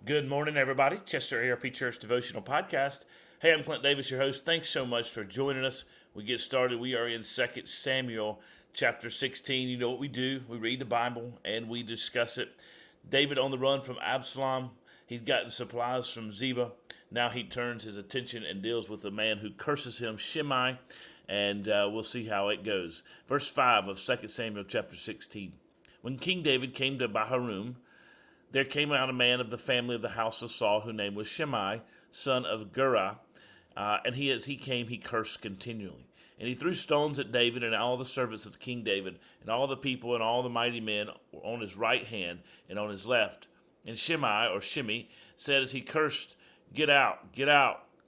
Good morning, everybody. Chester ARP Church Devotional Podcast. Hey, I'm Clint Davis, your host. Thanks so much for joining us. We get started. We are in 2 Samuel chapter 16. You know what we do. We read the Bible and we discuss it. David on the run from Absalom. He's gotten supplies from Zebah. Now he turns his attention and deals with the man who curses him, Shimei, and we'll see how it goes. Verse 5 of 2 Samuel chapter 16. When King David came to Bahurim, there came out a man of the family of the house of Saul, whose name was Shimei, son of Gera. And as he came, he cursed continually. And he threw stones at David and all the servants of King David, and all the people and all the mighty men on his right hand and on his left. And Shimei, said as he cursed, get out,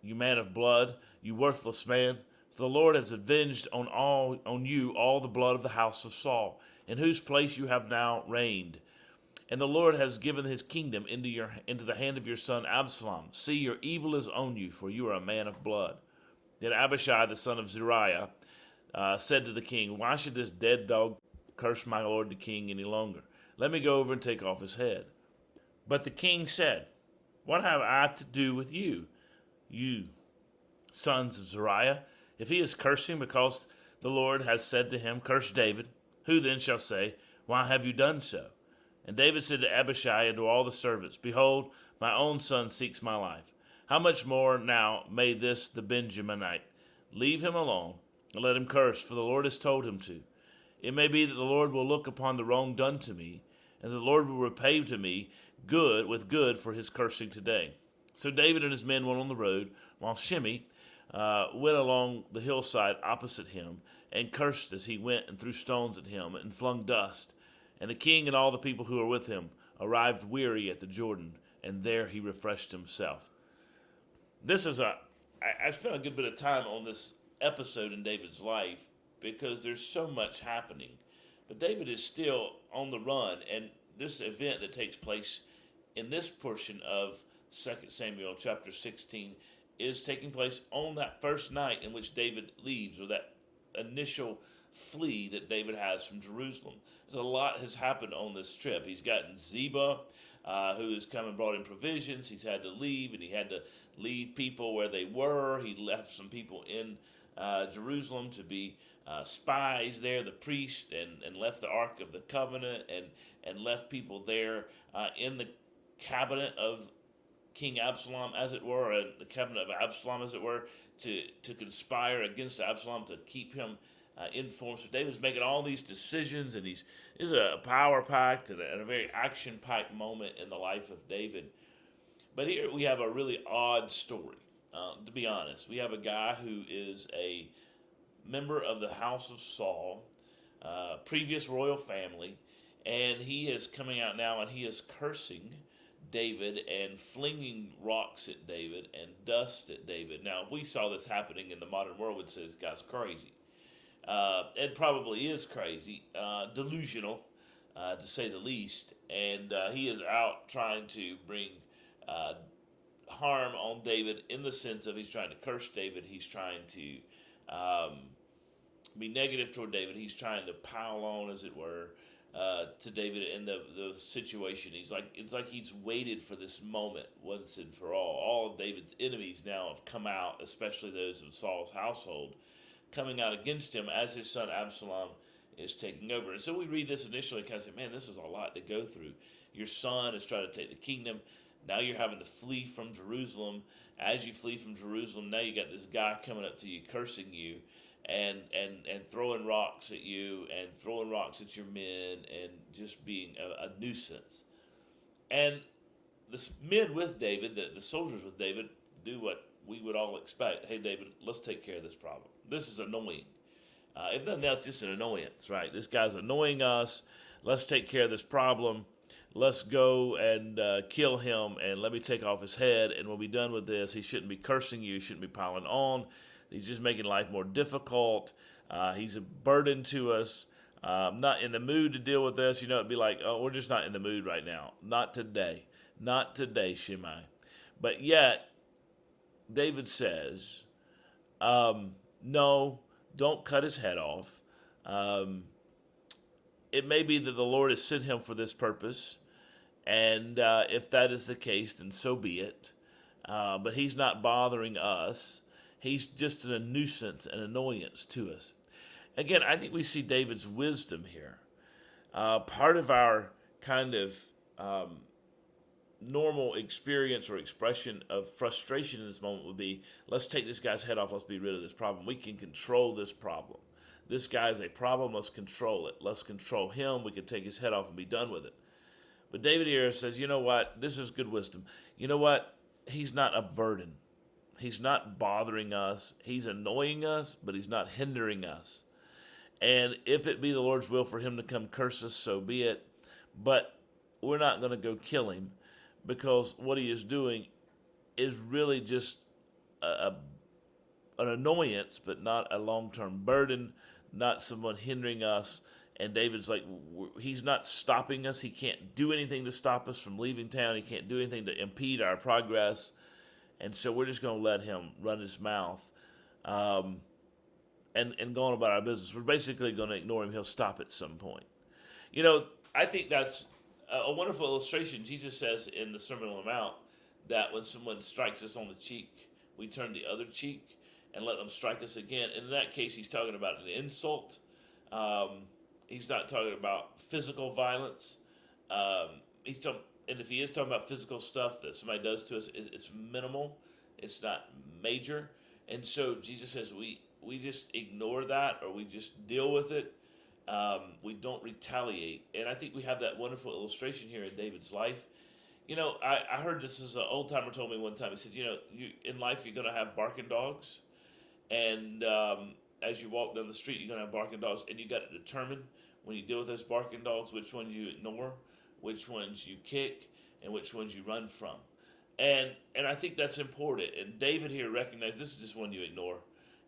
you man of blood, you worthless man. For the Lord has avenged on you all the blood of the house of Saul, in whose place you have now reigned. And the Lord has given his kingdom into the hand of your son Absalom. See, your evil is on you, for you are a man of blood. Then Abishai, the son of Zeruiah, said to the king, why should this dead dog curse my lord the king any longer? Let me go over and take off his head. But the king said, what have I to do with you, you sons of Zeruiah? If he is cursing because the Lord has said to him, curse David, who then shall say, why have you done so? And David said to Abishai and to all the servants, behold, my own son seeks my life. How much more now may this the Benjaminite? Leave him alone, and let him curse, for the Lord has told him to. It may be that the Lord will look upon the wrong done to me, and the Lord will repay to me good for his cursing today. So David and his men went on the road, while Shimei went along the hillside opposite him, and cursed as he went, and threw stones at him, and flung dust. And the king and all the people who were with him arrived weary at the Jordan, and there he refreshed himself. I spent a good bit of time on this episode in David's life because there's so much happening. But David is still on the run, and this event that takes place in this portion of 2 Samuel chapter 16 is taking place on that first night in which David leaves, or that initial flee that David has from Jerusalem. A lot has happened on this trip. He's gotten Zebah, who has come and brought in provisions. He's had to leave, and he had to leave people where they were. He left some people in Jerusalem to be spies there, the priest, and left the Ark of the Covenant, and left people there in the cabinet of King Absalom, as it were, and the cabinet of Absalom, as it were, to conspire against Absalom, to keep him informed. So David's making all these decisions, and this is a power-packed and a very action-packed moment in the life of David. But here we have a really odd story, to be honest. We have a guy who is a member of the house of Saul, previous royal family, and he is coming out now and he is cursing David and flinging rocks at David and dust at David. Now, if we saw this happening in the modern world, we'd say this guy's crazy. It probably is crazy, delusional, to say the least, and he is out trying to bring harm on David in the sense of he's trying to curse David. He's trying to be negative toward David. He's trying to pile on, as it were, to David in the situation. It's like he's waited for this moment once and for all. All of David's enemies now have come out, especially those of Saul's household, coming out against him as his son Absalom is taking over. And so we read this initially and kind of say, man, this is a lot to go through. Your son is trying to take the kingdom. Now you're having to flee from Jerusalem. As you flee from Jerusalem, now you got this guy coming up to you, cursing you, and throwing rocks at you, and throwing rocks at your men, and just being a nuisance. And the men with David, the soldiers with David, do what we would all expect. Hey, David, let's take care of this problem. This is annoying. If nothing else, just an annoyance, right? This guy's annoying us. Let's take care of this problem. Let's go and kill him, and let me take off his head, and we'll be done with this. He shouldn't be cursing you. He shouldn't be piling on. He's just making life more difficult. He's a burden to us. Not in the mood to deal with this. It'd be like, oh, we're just not in the mood right now. Not today. Not today, Shimei. But yet, David says, no, don't cut his head off. It may be that the Lord has sent him for this purpose, And if that is the case, then so be it. But he's not bothering us. He's just a nuisance, an annoyance to us. Again, I think we see David's wisdom here. Part of our kind of normal experience or expression of frustration in this moment would be, let's take this guy's head off, let's be rid of this problem. We can control this problem. This guy's a problem, let's control it. Let's control him, we can take his head off and be done with it. But David here says, you know what, this is good wisdom. You know what, he's not a burden. He's not bothering us. He's annoying us, but he's not hindering us. And if it be the Lord's will for him to come curse us, so be it. But we're not going to go kill him, because what he is doing is really just an annoyance, but not a long-term burden, not someone hindering us. And David's like, he's not stopping us. He can't do anything to stop us from leaving town. He can't do anything to impede our progress. And so we're just going to let him run his mouth and go on about our business. We're basically going to ignore him. He'll stop at some point. You know, I think that's a wonderful illustration. Jesus says in the Sermon on the Mount that when someone strikes us on the cheek, we turn the other cheek and let them strike us again. And in that case, he's talking about an insult. He's not talking about physical violence. He's talking, and if he is talking about physical stuff that somebody does to us, it's minimal. It's not major. And so Jesus says we just ignore that, or we just deal with it. We don't retaliate. And I think we have that wonderful illustration here in David's life. You know, I heard this as an old timer told me one time. He said, you know, in life you're going to have barking dogs. And as you walk down the street, you're going to have barking dogs. And you got to determine when you deal with those barking dogs, which ones you ignore, which ones you kick, and which ones you run from. And I think that's important. And David here recognized this is just one you ignore.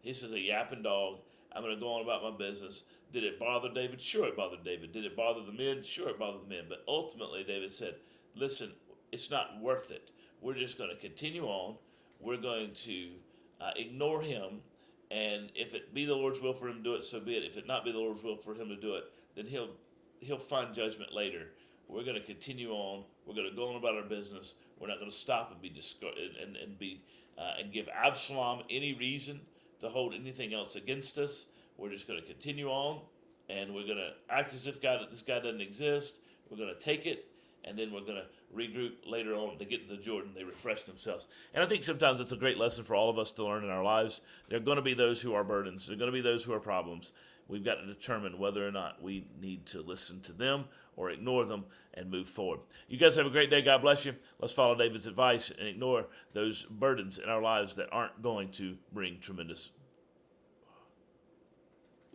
He says, a yapping dog. I'm going to go on about my business. Did it bother David? Sure, it bothered David. Did it bother the men? Sure, it bothered the men. But ultimately, David said, listen, it's not worth it. We're just going to continue on. We're going to ignore him. And if it be the Lord's will for him to do it, so be it. If it not be the Lord's will for him to do it, then he'll find judgment later. We're going to continue on. We're going to go on about our business. We're not going to stop and be and give Absalom any reason to hold anything else against us. We're just going to continue on, and we're going to act as if this guy doesn't exist. We're going to take it, and then we're going to regroup later on. They get to the Jordan, they refresh themselves. And I think sometimes it's a great lesson for all of us to learn in our lives. There are going to be those who are burdens. There are going to be those who are problems. We've got to determine whether or not we need to listen to them or ignore them and move forward. You guys have a great day. God bless you. Let's follow David's advice and ignore those burdens in our lives that aren't going to bring tremendous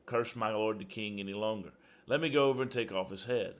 curse my Lord the King any longer. Let me go over and take off his head.